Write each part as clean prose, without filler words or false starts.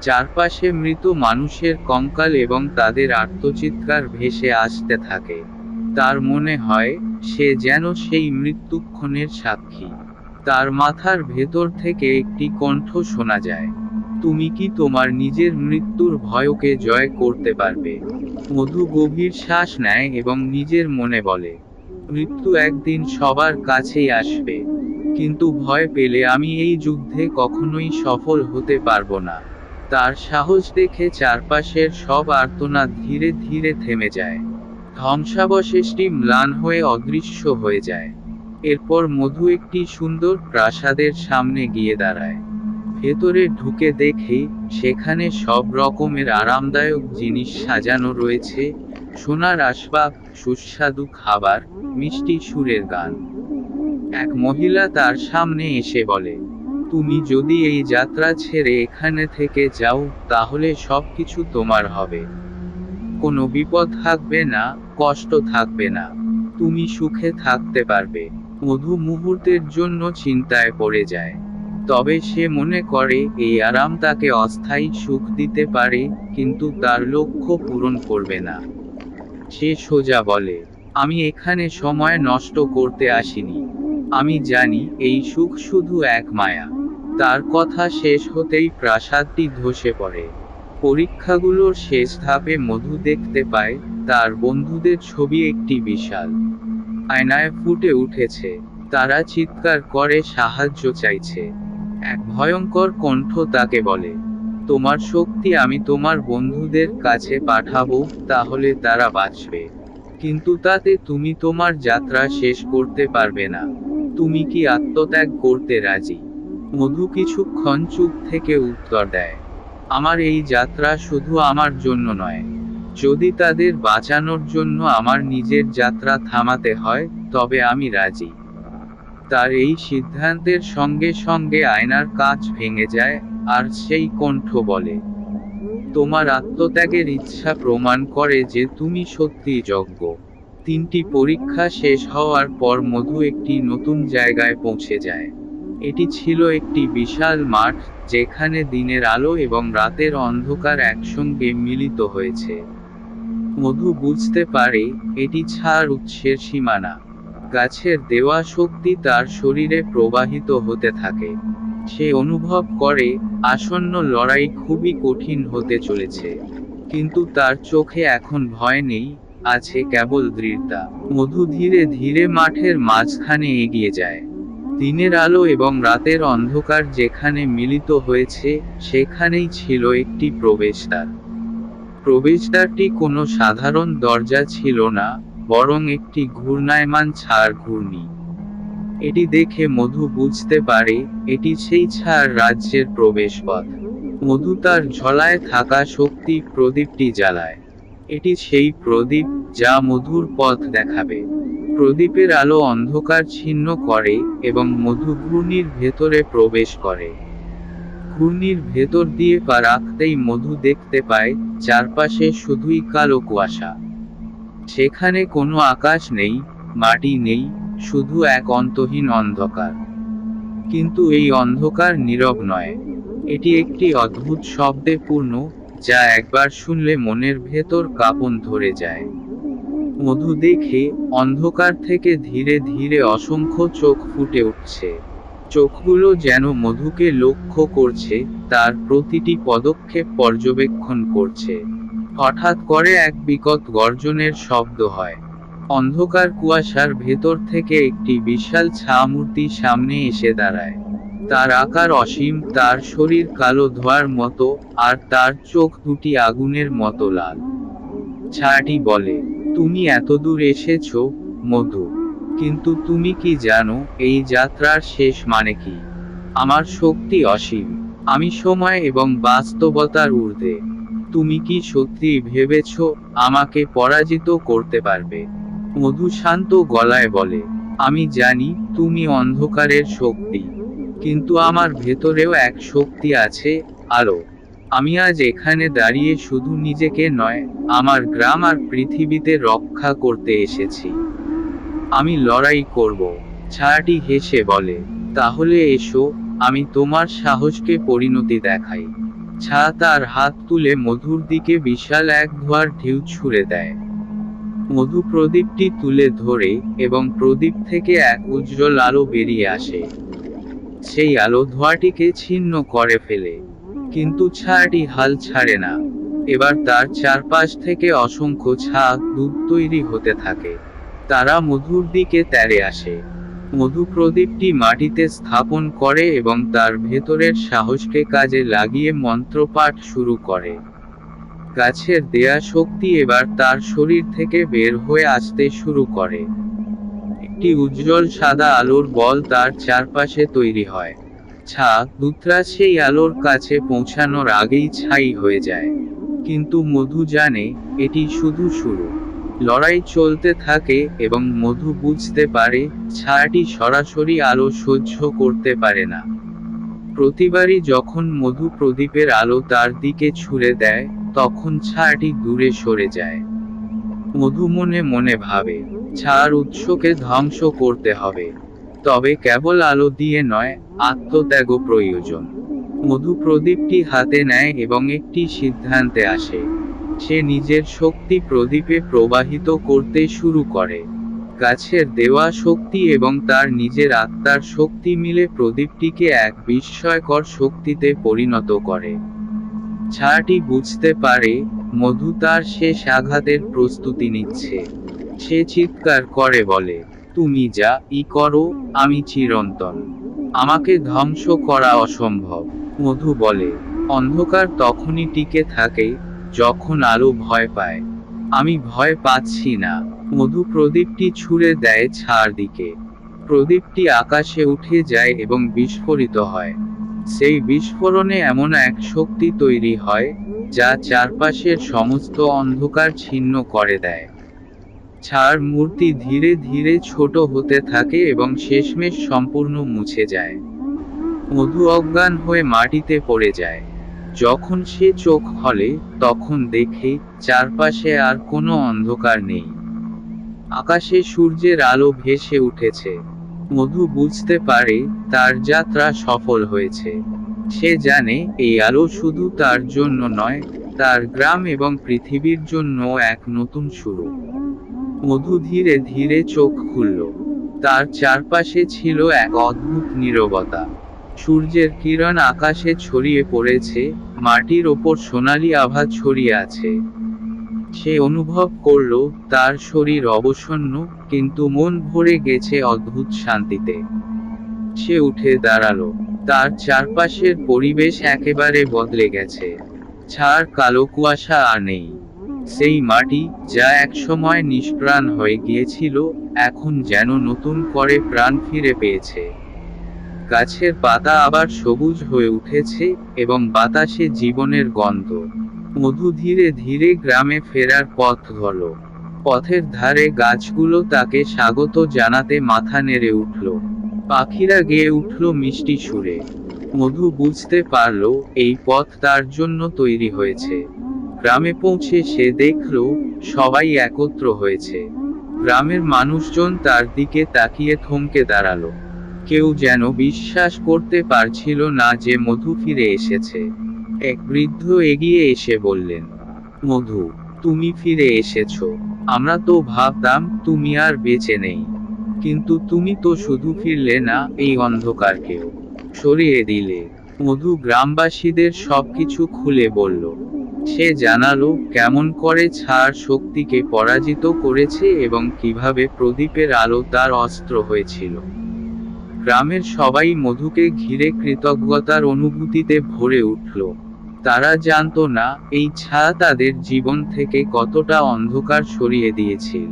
চারপাশে মৃত মানুষের কঙ্কাল এবং তাদের আর্তচিৎকার ভেসে আসতে থাকে। তার মনে হয় সে যেন সেই মৃত্যুক্ষণের সাক্ষী। তার মাথার ভেতর থেকে একটি কণ্ঠ শোনা যায়, তুমি কি তোমার নিজের মৃত্যুর ভয়কে জয় করতে পারবে? মধু গভীর শ্বাস নেয় এবং নিজের মনে বলে, মৃত্যু একদিন সবার কাছেই আসবে, কিন্তু ভয় পেলে আমি এই যুদ্ধে কখনোই সফল হতে পারবো না। তার সাহস দেখে চারপাশের সব আর্তনাদ ধীরে ধীরে থেমে যায়। ধ্বংসাবশেষটি ম্লান হয়ে অদৃশ্য হয়ে যায়। এরপর মধু একটি সুন্দর প্রাসাদের সামনে গিয়ে দাঁড়ায়। ভেতরে ঢুকে দেখে সেখানে সব রকমের আরামদায়ক জিনিস সাজানো রয়েছে, সোনার আসবাব, সুস্বাদু খাবার, মিষ্টি সুরের গান। এক মহিলা তার সামনে এসে বলে, তুমি যদি এই যাত্রা ছেড়ে এখানে থেকে যাও তাহলে সবকিছু তোমার হবে। কোনো বিপদ থাকবে না, কষ্ট থাকবে না, তুমি সুখে থাকতে পারবে। মধু মুহূর্তের জন্য চিন্তায় পড়ে যায়। তবে সে মনে করে এই আরাম তাকে অস্থায়ী সুখ দিতে পারে, কিন্তু তার লক্ষ্য পূরণ করবে না। সে সোজা বলে, আমি এখানে সময় নষ্ট করতে আসিনি। আমি জানি এই সুখ শুধু এক মায়া। তার কথা শেষ হতেই প্রাসাদটি ধসে পড়ে। পরীক্ষাগুলোর শেষ ধাপে মধু দেখতে পায় তার বন্ধুদের ছবি একটি বিশাল আয়নায় ফুটে উঠেছে। তারা চিৎকার করে সাহায্য চাইছে। এক ভয়ঙ্কর কণ্ঠ তাকে বলে, তোমার শক্তি আমি তোমার বন্ধুদের কাছে পাঠাবো, তাহলে তারা বাঁচবে। কিন্তু তাতে তুমি তোমার যাত্রা শেষ করতে পারবে না। তুমি কি আত্মত্যাগ করতে রাজি? মধু কিছুক্ষণ চুপ থেকে উত্তর দেয়, আমার এই যাত্রা শুধু আমার জন্য নয়। যদি তাদের বাঁচানোর জন্য আমার নিজের যাত্রা থামাতে হয়, তবে আমি রাজি। তার এই সিদ্ধান্তের সঙ্গে সঙ্গে আয়নার কাঁচ ভেঙে যায়, আর সেই কণ্ঠ বলে, তোমার আত্মত্যাগের ইচ্ছা প্রমাণ করে যে তুমি সত্যিই যোগ্য। তিনটি পরীক্ষা শেষ হওয়ার পর মধু একটি নতুন জায়গায় পৌঁছে যায়। এটি ছিল একটি বিশাল মাঠ, যেখানে দিনের আলো এবং রাতের অন্ধকার একসঙ্গে মিলিত হয়েছে। মধু বুঝতে পারে এটি ছাড় উৎসের সীমানা। গাছের দেওয়া শক্তি তার শরীরে প্রবাহিত হতে থাকে। সে অনুভব করে আসন্ন লড়াই খুবই কঠিন হতে চলেছে। কিন্তু তার চোখে এখন ভয় নেই, আছে কেবল দৃঢ়তা। মধু ধীরে ধীরে মাঠের মাঝখানে এগিয়ে যায়। দিনের আলো এবং রাতের অন্ধকার যেখানে মিলিত হয়েছে, সেখানেই ছিল একটি প্রবেশদ্বার। প্রবেশদ্বারটি কোনো সাধারণ দরজা ছিল না, বরং একটি ঘূর্ণায়মান ছায়ার ঘূর্ণি। এটি দেখে মধু বুঝতে পারে এটি সেই ছায়ার রাজ্যের প্রবেশপথ। মধু তার ঝোলায় থাকা শক্তি প্রদীপটি জ্বালায়। এটি সেই প্রদীপ যা মধুর পথ দেখাবে। প্রদীপের আলো অন্ধকার ছিন্ন করে এবং মধু ঘূর্ণির ভেতরে প্রবেশ করে। ঘূর্ণির ভেতর দিয়ে পা রাখতেই মধু দেখতে পায় চারপাশে শুধুই কালো কুয়াশা। সেখানে কোনো আকাশ নেই, মাটি নেই, শুধু এক অন্তহীন অন্ধকার। কিন্তু এই অন্ধকার নীরব নয়। এটি একটি অদ্ভুত শব্দে পূর্ণ, যা একবার শুনলে মনের ভেতর কাঁপন ধরে যায়। মধু দেখে অন্ধকার থেকে ধীরে ধীরে অসংখ্য চোখ ফুটে উঠছে। চোখগুলো যেন মধুকে লক্ষ্য করছে, তার প্রতিটি পদক্ষেপ পর্যবেক্ষণ করছে। হঠাৎ করে এক বিকট গর্জনের শব্দ হয়। অন্ধকার কুয়াশার ভেতর থেকে একটি বিশাল ছায়ামূর্তি সামনে এসে দাঁড়ায়। তার আকার অসীম, তার শরীর কালো ধোঁয়ার মতো, আর তার চোখ দুটি আগুনের মতো লাল। ছায়াটি বলে, তুমি এতদূর এসেছো, মধু। কিন্তু তুমি কি জানো এই যাত্রার শেষ মানে কি? আমার শক্তি অসীম। আমি সময় এবং বাস্তবতার ঊর্ধ্বে। তুমি কি সত্যিই ভেবেছ আমাকে পরাজিত করতে পারবে? মধু শান্ত গলায় বলে, আমি জানি তুমি অন্ধকারের শক্তি, কিন্তু আমার ভেতরেও এক শক্তি আছে, আলো। আমি আজ এখানে দাঁড়িয়ে শুধু নিজেকে নয়, আমার গ্রাম আর পৃথিবীতে রক্ষা করতে এসেছি। আমি লড়াই করব। ছায়াটি হেসে বলে, তাহলে এসো, আমি তোমার সাহসকে পরিণতি দেখাই। ছা তার হাত তুলে মধুর দিকে বিশাল এক ধোঁয়ার ঢেউ ছুঁড়ে দেয়। মধু প্রদীপটি তুলে ধরে এবং প্রদীপ থেকে এক উজ্জ্বল আলো বেরিয়ে আসে। সেই আলো ধোঁয়াটিকে ছিন্ন করে ফেলে, কিন্তু ছায়াটি হাল ছাড়ে না। এবার তার চারপাশ থেকে অসংখ্য ছা দুধ তৈরি হতে থাকে। তারা মধুর দিকে তেড়ে আসে। মধু প্রদীপটি মাটিতে স্থাপন করে এবং তার ভেতরের সাহসকে কাজে লাগিয়ে মন্ত্রপাঠ শুরু করে। গাছের দেয়া শক্তি এবার তার শরীর থেকে বের হয়ে আসতে শুরু করে। একটি উজ্জ্বল সাদা আলোর বল তার চারপাশে তৈরি হয়। ছা দুধরা সেই আলোর কাছে পৌঁছানোর আগেই ছাই হয়ে যায়। কিন্তু মধু জানে এটি শুধু শুরু। লড়াই চলতে থাকে এবং মধু বুঝতে পারে ছায়াটি সরাসরি আলো সহ্য করতে পারে না। প্রতিবারই যখন মধু প্রদীপের আলো তার দিকে ছুঁড়ে দেয়, তখন ছায়াটি দূরে সরে যায়। মধু মনে মনে ভাবে, ছায়ার উৎসকে ধ্বংস করতে হবে। তবে কেবল আলো দিয়ে নয়, আত্মত্যাগও প্রয়োজন। মধু প্রদীপটি হাতে নেয় এবং একটি সিদ্ধান্তে আসে। সে নিজের শক্তি প্রদীপে প্রবাহিত করতে শুরু করে। গাছের দেওয়া শক্তি এবং তার নিজের আত্মার শক্তি মিলে প্রদীপটিকে এক বিস্ময়কর শক্তিতে পরিণত করে। ছায়াটি বুঝতে পারে মধু তার শেষ আঘাতের প্রস্তুতি নিচ্ছে। সে চিৎকার করে বলে, তুমি যা করো, আমি চিরন্তন। আমাকে ধ্বংস করা অসম্ভব। মধু বলে, অন্ধকার তখনই টিকে থাকে যখন আলো ভয় পায়। আমি ভয় পাচ্ছি না। মধু প্রদীপটি ছুঁড়ে দেয় ছায়ার দিকে। প্রদীপটি আকাশে উঠে যায় এবং বিস্ফোরিত হয়। সেই বিস্ফোরণে এমন এক শক্তি তৈরি হয় যা চারপাশের সমস্ত অন্ধকার ছিন্ন করে দেয়। ছায়ার মূর্তি ধীরে ধীরে ছোট হতে থাকে এবং শেষমেশ সম্পূর্ণ মুছে যায়। মধু অজ্ঞান হয়ে মাটিতে পড়ে যায়। যখন সে চোখ খোলে, তখন দেখে চারপাশে আর কোনো অন্ধকার নেই। আকাশে সূর্যের আলো ভেসে উঠেছে। মধু বুঝতে পারে তার যাত্রা সফল হয়েছে। সে জানে এই আলো শুধু তার জন্য নয়, তার গ্রাম এবং পৃথিবীর জন্য এক নতুন শুরু। মধু ধীরে ধীরে চোখ খুলল। তার চারপাশে ছিল এক অদ্ভুত নীরবতা। সূর্যের কিরণ আকাশে ছড়িয়ে পড়েছে, মাটির ওপর সোনালি আভা ছড়িয়ে আছে। সে অনুভব করল তার শরীর অবসন্ন, কিন্তু মন ভরে গেছে অদ্ভুত শান্তিতে। সে উঠে দাঁড়ালো। তার চারপাশের পরিবেশ একেবারে বদলে গেছে। ছায়ার কালো কুয়াশা আর নেই। সেই মাটি যা একসময় নিষ্প্রাণ হয়ে গিয়েছিল, এখন যেন নতুন করে প্রাণ ফিরে পেয়েছে। গাছের পাতা আবার সবুজ হয়ে উঠেছে এবং বাতাসে জীবনের গন্ধ। মধু ধীরে ধীরে গ্রামে ফেরার পথ ধরল। পথের ধারে গাছগুলো তাকে স্বাগত জানাতে মাথা নেড়ে উঠল। পাখিরা গেয়ে উঠল মিষ্টি সুরে। মধু বুঝতে পারল এই পথ তার জন্য তৈরি হয়েছে। গ্রামে পৌঁছে সে দেখল সবাই একত্র হয়েছে। গ্রামের মানুষজন তার দিকে তাকিয়ে থমকে দাঁড়ালো। কেউ যেন বিশ্বাস করতে পারছিল না যে মধু ফিরে এসেছে। এক বৃদ্ধ এগিয়ে এসে বললেন, মধু, তুমি ফিরে এসেছো। আমরা তো ভাবতাম তুমি আর বেঁচে নেই। কিন্তু তুমি তো শুধু ফিরলে না, এই অন্ধকারকেও সরিয়ে দিলে। মধু গ্রামবাসীদের সবকিছু খুলে বলল। সে জানালো কেমন করে ছায়ার শক্তিকে পরাজিত করেছে এবং কিভাবে প্রদীপের আলো তার অস্ত্র হয়েছিল। গ্রামের সবাই মধুকে ঘিরে কৃতজ্ঞতার অনুভূতিতে ভরে উঠল। তারা জানতো না এই ছায়া তাদের জীবন থেকে কতটা অন্ধকার সরিয়ে দিয়েছিল।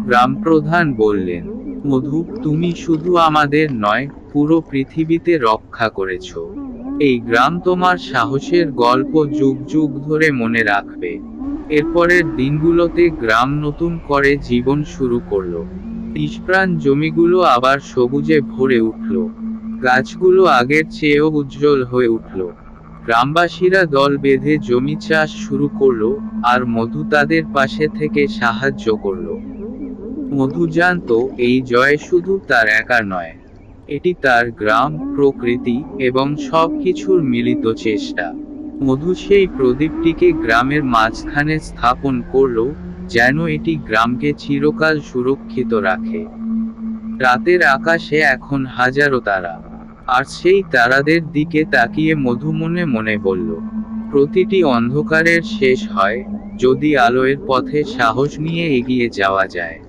গ্রামপ্রধান বললেন, মধু, তুমি শুধু আমাদের নয়, পুরো পৃথিবীতে রক্ষা করেছো। এই গ্রাম তোমার সাহসের গল্প যুগ যুগ ধরে মনে রাখবে। এরপরের দিনগুলোতে গ্রাম নতুন করে জীবন শুরু করলো। নিষ্প্রাণ জমিগুলো আবার সবুজে ভরে উঠল। গাছগুলো আগের চেয়েও উজ্জ্বল হয়ে উঠল। গ্রামবাসীরা দল বেঁধে জমি চাষ শুরু করলো, আর মধু তাদের পাশে থেকে সাহায্য করল। মধু জানতো এই জয় শুধু তার একার নয়, এটি তার গ্রাম, প্রকৃতি এবং সবকিছুর মিলিত চেষ্টা। মধু সেই প্রদীপটিকে গ্রামের মাঝখানে স্থাপন করল, যেন এটি গ্রামকে চিরকাল সুরক্ষিত রাখে। রাতের আকাশে এখন হাজারো তারা, আর সেই তারাদের দিকে তাকিয়ে মধু মনে মনে বলল, প্রতিটি অন্ধকারের শেষ হয় যদি আলোর পথে সাহস নিয়ে এগিয়ে যাওয়া যায়।